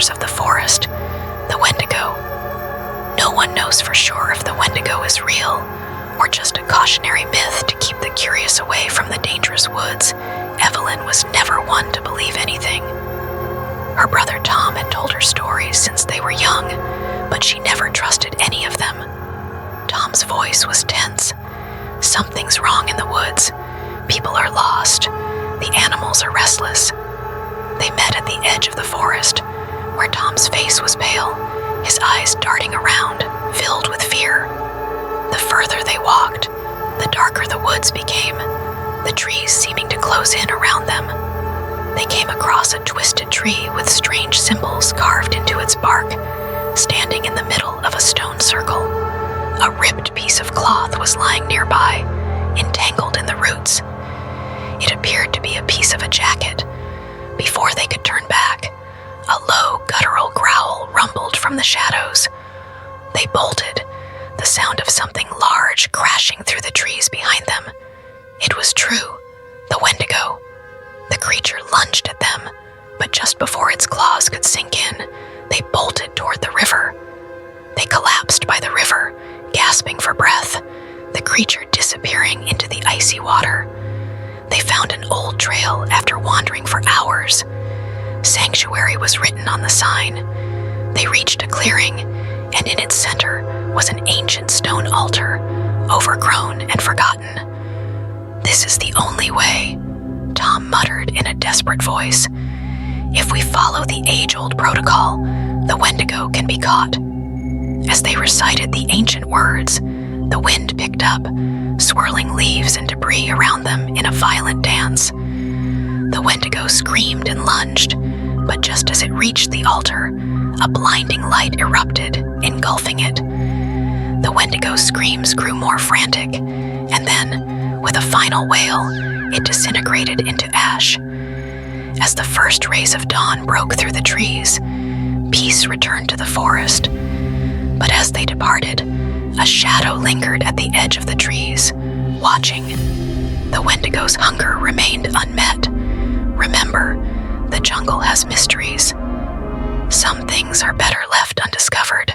creatures of the forest, the Wendigo. No one knows for sure if the Wendigo is real or just a cautionary myth to keep the curious away from the dangerous woods. Evelyn was never one to believe anything. Her brother Tom had told her stories since they were young, but she never trusted any of them. Tom's voice was tense. Something's wrong in the woods. People are lost. The animals are restless. They met at the edge of the forest, where Tom's face was pale, his eyes darting around, filled with fear. The further they walked, the darker the woods became, the trees seeming to close in around them. They came across a twisted tree with strange symbols carved into its bark, standing in the middle of a stone circle. A ripped piece of cloth was lying nearby, entangled in the roots. It appeared to be a piece of a jacket. Before they could turn back, a low, guttural growl rumbled from the shadows. They bolted, the sound of something large crashing through the trees behind them. It was true, the Wendigo. The creature lunged at them, but just before its claws could sink in, they bolted toward the river. They collapsed by the river, gasping for breath, the creature disappearing into the icy water. They found an old trail after wandering for hours. Sanctuary was written on the sign. They reached a clearing, and in its center was an ancient stone altar, overgrown and forgotten. "This is the only way," Tom muttered in a desperate voice. "If we follow the age-old protocol, the Wendigo can be caught." As they recited the ancient words, the wind picked up, swirling leaves and debris around them in a violent dance. The Wendigo screamed and lunged, but just as it reached the altar, a blinding light erupted, engulfing it. The Wendigo's screams grew more frantic, and then, with a final wail, it disintegrated into ash. As the first rays of dawn broke through the trees, peace returned to the forest. But as they departed, a shadow lingered at the edge of the trees, watching. The Wendigo's hunger remained unmet. Remember, the jungle has mysteries. Some things are better left undiscovered.